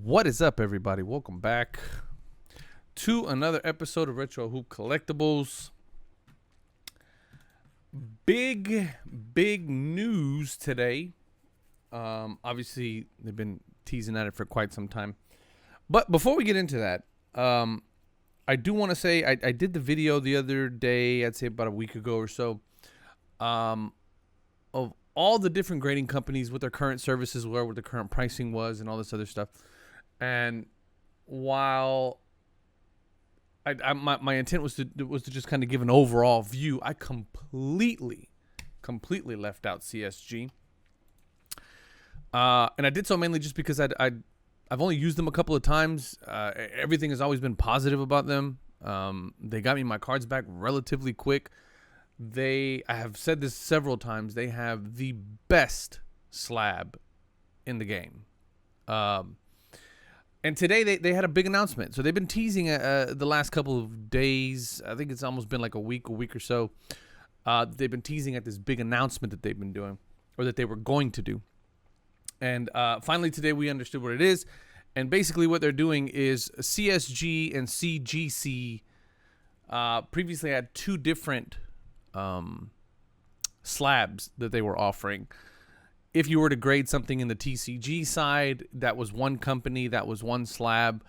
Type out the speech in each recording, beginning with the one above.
What is up, everybody? Welcome back to another episode of Retro Hoop Collectibles. Big news today. Obviously, they've been teasing at it for quite some time. But before we get into that, I do want to say I did the video the other day, I'd say about a week ago or so, of all the different grading companies, what their current services were, what the current pricing was, and all this other stuff. And while my intent was to just kind of give an overall view, I completely left out CSG. And I did so mainly just because I've only used them a couple of times. Everything has always been positive about them. They got me my cards back relatively quick. I have said this several times, they have the best slab in the game. And today they had a big announcement. So they've been teasing the last couple of days. I think it's almost been like a week or so. They've been teasing at this big announcement that they've been doing, or that they were going to do. And finally today we understood what it is. And basically what they're doing is CSG and CGC previously had two different slabs that they were offering. If you were to grade something in the TCG side, that was one company, that was one slab.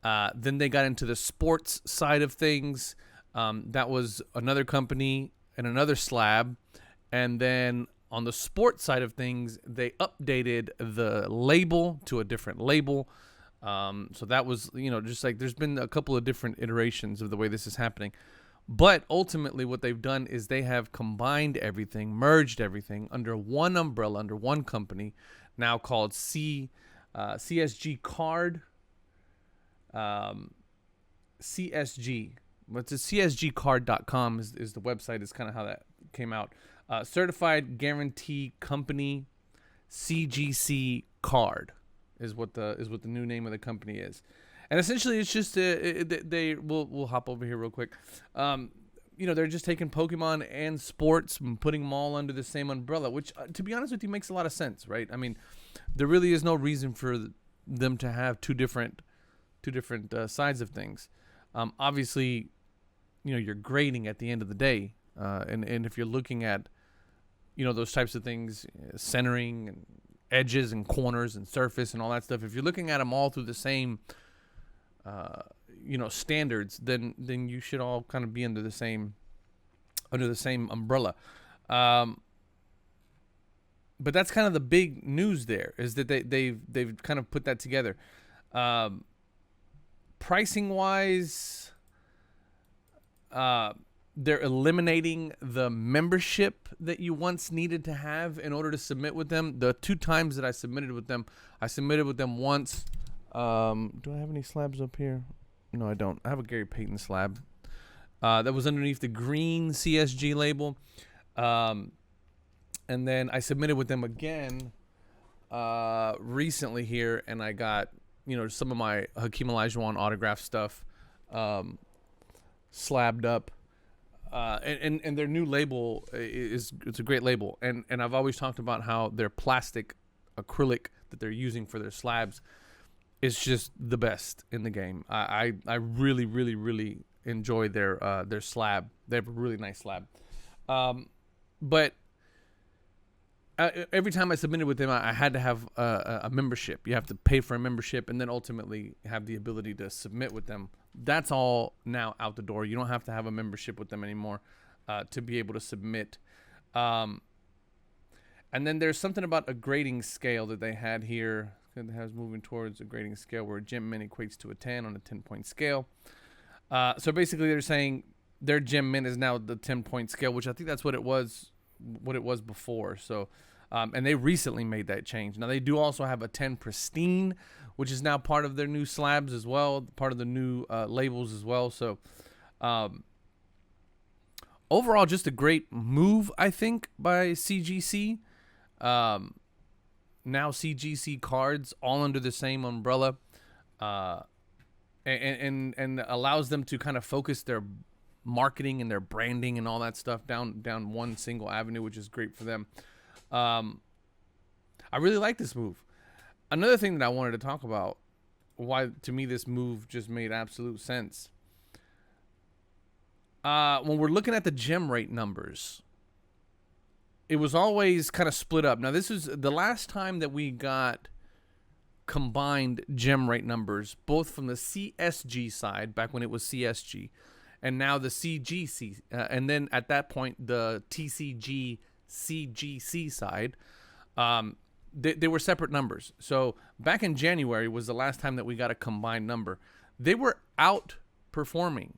Then they got into the sports side of things. That was another company and another slab. And then on the sports side of things, they updated the label to a different label. So that was, just like there's been a couple of different iterations of the way this is happening. But ultimately what they've done is they have combined everything, merged everything under one umbrella, under one company, now called CSG CARD. CSG. It's CSGCard.com is the website, is kind of how that came out. Certified Guarantee Company, CGC CARD is what the new name of the company is. And essentially, it's just we'll hop over here real quick. They're just taking Pokemon and sports and putting them all under the same umbrella, which, to be honest with you, makes a lot of sense, right? I mean, there really is no reason for them to have two different sides of things. Obviously, you're grading at the end of the day, and if you're looking at, those types of things, centering and edges and corners and surface and all that stuff, if you're looking at them all through the same standards, then you should all kind of be under the same umbrella. But that's kind of the big news there, is that they've kind of put that together. Pricing wise, they're eliminating the membership that you once needed to have in order to submit with them. The two times that I submitted with them once. Do I have any slabs up here? No, I don't. I have a Gary Payton slab that was underneath the green CSG label. And then I submitted with them again recently here, and I got, some of my Hakeem Olajuwon autograph stuff slabbed up. And their new label it's a great label. And I've always talked about how their plastic acrylic that they're using for their slabs is just the best in the game. I really enjoy their slab. They have a really nice slab. But every time I submitted with them, I had to have a membership. You have to pay for a membership and then ultimately have the ability to submit with them. That's all now out the door. You don't have to have a membership with them anymore to be able to submit. And then there's something about a grading scale that they had here. It has moving towards a grading scale where a gem min equates to a 10 on a 10-point scale. So basically they're saying their gem min is now the 10-point scale, which I think that's what it was before. So, and they recently made that change. Now they do also have a 10 pristine, which is now part of their new slabs as well, part of the new labels as well. So, overall, just a great move, I think, by CGC. Now CGC cards all under the same umbrella, and allows them to kind of focus their marketing and their branding and all that stuff down one single avenue, which is great for them. I really like this move. Another thing that I wanted to talk about why to me this move just made absolute sense. When we're looking at the gem rate numbers, it was always kind of split up. Now, this is the last time that we got combined gem rate numbers, both from the CSG side, back when it was CSG, and now the CGC, and then at that point, the TCG CGC side. They were separate numbers. So back in January was the last time that we got a combined number. They were outperforming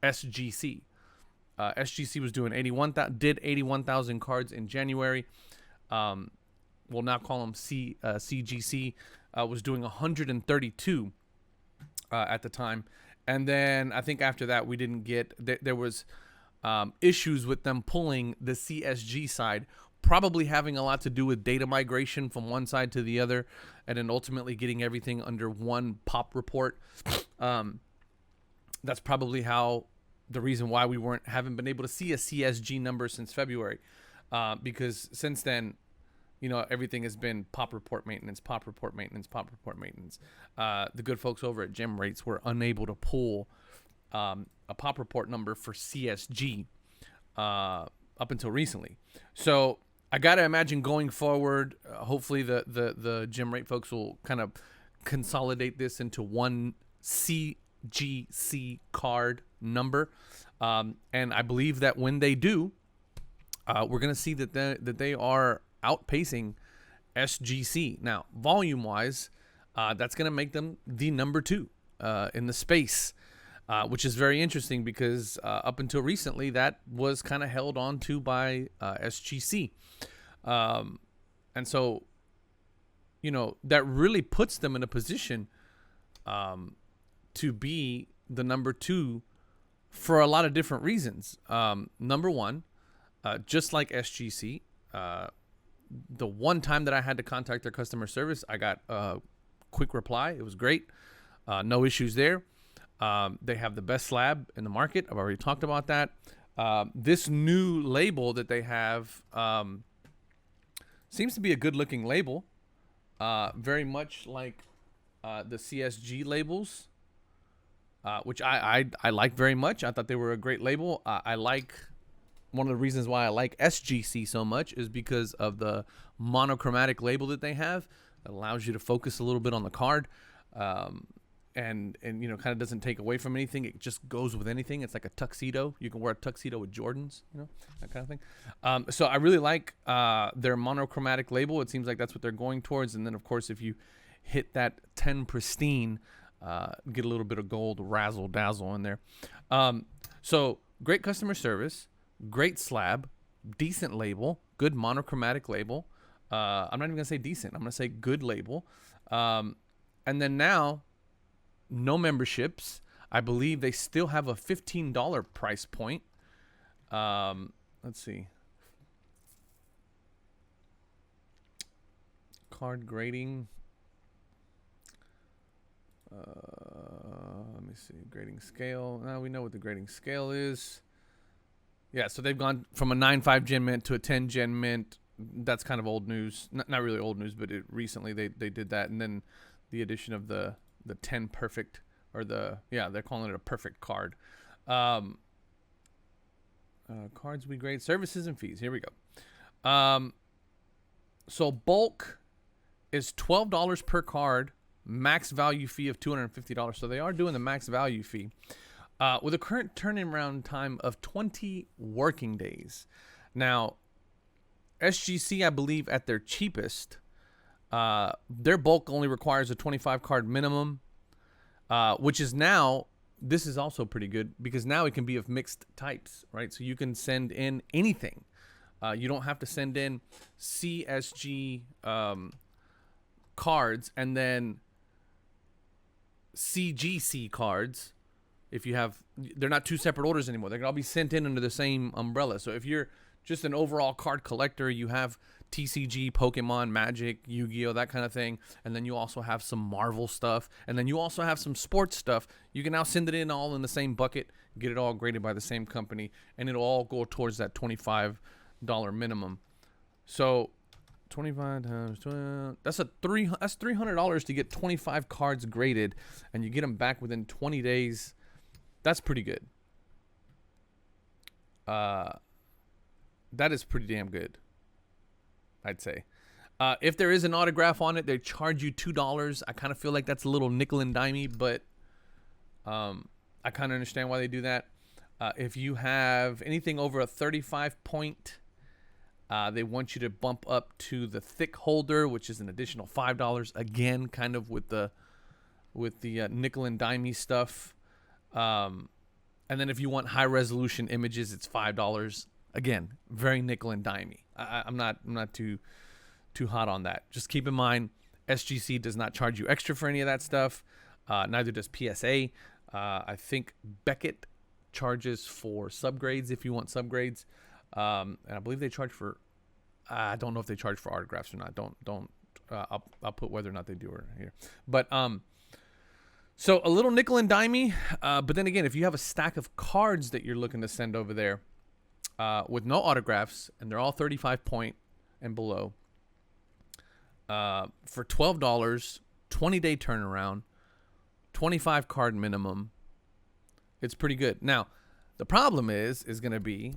SGC. SGC was doing 81,000 cards in January. We'll now call them CGC. Was doing 132 at the time. And then I think after that we didn't get, there was issues with them pulling the CSG side, probably having a lot to do with data migration from one side to the other, and then ultimately getting everything under one pop report. That's probably the reason why we haven't been able to see a CSG number since February, because since then, everything has been pop report maintenance, pop report maintenance, pop report maintenance. The good folks over at Gem Rates were unable to pull a pop report number for CSG up until recently. So I gotta imagine going forward, hopefully the Gem Rate folks will kind of consolidate this into one CGC card number, and I believe that when they do, we're gonna see that they are outpacing SGC. Now, volume wise, that's gonna make them the number 2 in the space, which is very interesting because up until recently that was kind of held on to by SGC, and so that really puts them in a position to be the number 2 for a lot of different reasons. Number one, just like SGC, the one time that I had to contact their customer service, I got a quick reply. It was great. No issues there. They have the best slab in the market. I've already talked about that. This new label that they have seems to be a good looking label. Very much like the CSG labels, which I like very much. I thought they were a great label. I like, one of the reasons why I like SGC so much is because of the monochromatic label that they have. It allows you to focus a little bit on the card, and kind of doesn't take away from anything. It just goes with anything. It's like a tuxedo. You can wear a tuxedo with Jordans, that kind of thing. So I really like their monochromatic label. It seems like that's what they're going towards. And then, of course, if you hit that 10 pristine, get a little bit of gold razzle dazzle in there. So great customer service, great slab, decent label, good monochromatic label. I'm not even gonna say decent. I'm gonna say good label. And then now, no memberships. I believe they still have a $15 price point. Let's see. Card grading. Let me see. Grading scale. Now we know what the grading scale is. Yeah, so they've gone from a 9.5 gen mint to a 10 gen mint. That's kind of old news. Not really old news, but recently they did that. And then the addition of the 10 perfect, or they're calling it a perfect card. Cards we grade, services and fees. Here we go. So bulk is $12 per card, max value fee of $250. So they are doing the max value fee with a current turnaround time of 20 working days. Now, SGC, I believe at their cheapest, their bulk only requires a 25 card minimum, which is now, this is also pretty good because now it can be of mixed types, right? So you can send in anything. You don't have to send in CSG cards and then CGC cards. If you have, they're not two separate orders anymore. They can all be sent in under the same umbrella. So if you're just an overall card collector, you have TCG, Pokemon, Magic, Yu-Gi-Oh, that kind of thing, and then you also have some Marvel stuff, and then you also have some sports stuff. You can now send it in all in the same bucket, get it all graded by the same company, and it'll all go towards that $25 minimum. So 25 times 12. That's $300 to get 25 cards graded, and you get them back within 20 days. That's pretty good. That is pretty damn good, I'd say. If there is an autograph on it, they charge you $2. I kind of feel like that's a little nickel and dimey, but I kind of understand why they do that. If you have anything over a 35 point, they want you to bump up to the thick holder, which is an additional $5. Again, kind of with the nickel and dimey stuff. And then if you want high resolution images, it's $5. Again, very nickel and dimey. I'm not too hot on that. Just keep in mind, SGC does not charge you extra for any of that stuff. Neither does PSA. I think Beckett charges for subgrades if you want subgrades. And I believe they charge for, I don't know if they charge for autographs or not. I'll put whether or not they do or here. But, so a little nickel and dimey, but then again, if you have a stack of cards that you're looking to send over there, with no autographs, and they're all 35 point and below, for $12, 20-day turnaround, 25 card minimum, it's pretty good. Now, the problem is going to be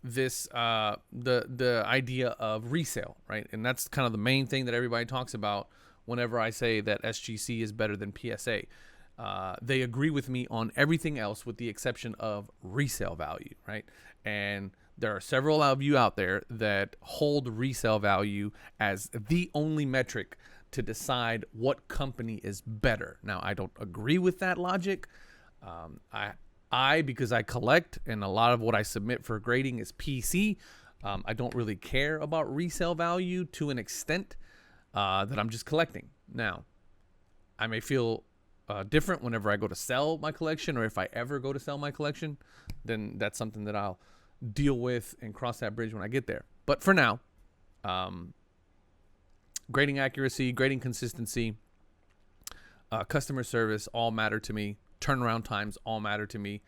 this, the idea of resale, right? And that's kind of the main thing that everybody talks about whenever I say that SGC is better than PSA. They agree with me on everything else with the exception of resale value, right? And there are several of you out there that hold resale value as the only metric to decide what company is better. Now, I don't agree with that logic. I because I collect, and a lot of what I submit for grading is PC, I don't really care about resale value to an extent that I'm just collecting. Now, I may feel different whenever I go to sell my collection, or if I ever go to sell my collection, then that's something that I'll deal with and cross that bridge when I get there. But for now, grading accuracy, grading consistency, customer service all matter to me. Turnaround times all matter to me.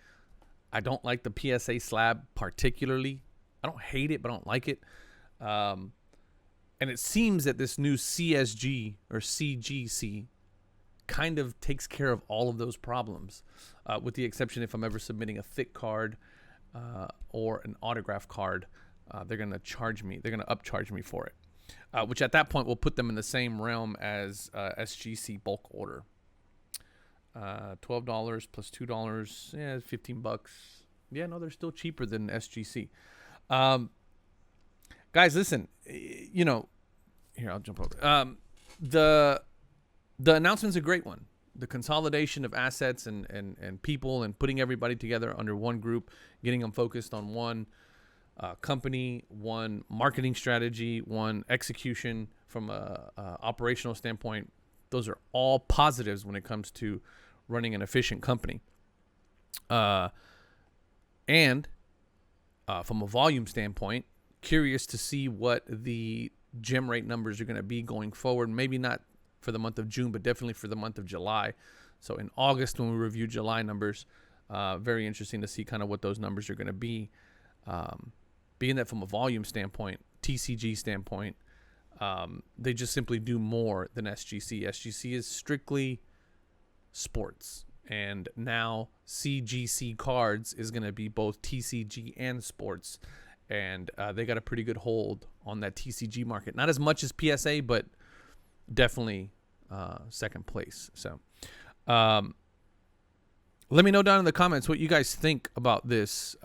I don't like the PSA slab particularly. I don't hate it, but I don't like it. And it seems that this new CSG or CGC kind of takes care of all of those problems, with the exception if I'm ever submitting a thick card or an autograph card, they're going to charge me. They're going to upcharge me for it, which at that point will put them in the same realm as SGC bulk order. $12 plus $2, yeah, $15. Yeah, no, they're still cheaper than SGC. Guys, listen, you know, here, I'll jump over. The announcement's a great one. The consolidation of assets and people and putting everybody together under one group, getting them focused on one company, one marketing strategy, one execution from a operational standpoint. Those are all positives when it comes to running an efficient company. And from a volume standpoint, curious to see what the gem rate numbers are going to be going forward. Maybe not for the month of June, but definitely for the month of July. So in August, when we review July numbers, very interesting to see kind of what those numbers are going to be. Being that from a volume standpoint, TCG standpoint, they just simply do more than SGC. SGC is strictly sports. And now CGC Cards is going to be both TCG and sports. And they got a pretty good hold on that TCG market. Not as much as PSA, but definitely second place. So let me know down in the comments what you guys think about this.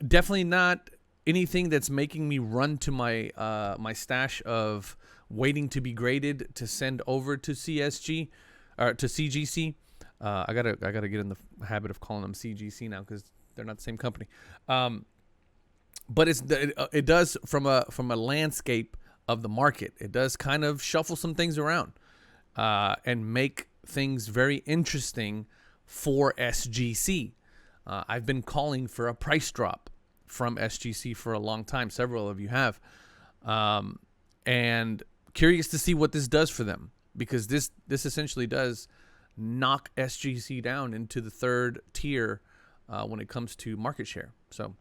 Definitely not anything that's making me run to my my stash of waiting to be graded to send over to CSG or to CGC. I gotta get in the habit of calling them CGC now because they're not the same company. But it does from a landscape of the market. It does kind of shuffle some things around and make things very interesting for SGC. I've been calling for a price drop from SGC for a long time. Several of you have. And curious to see what this does for them, because this essentially does knock SGC down into the third tier when it comes to market share. So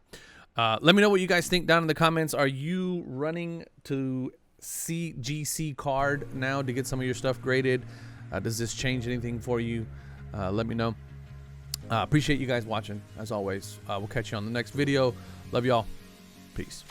Let me know what you guys think down in the comments. Are you running to CGC Card now to get some of your stuff graded? Does this change anything for you? Let me know. Appreciate you guys watching, as always. We'll catch you on the next video. Love y'all. Peace.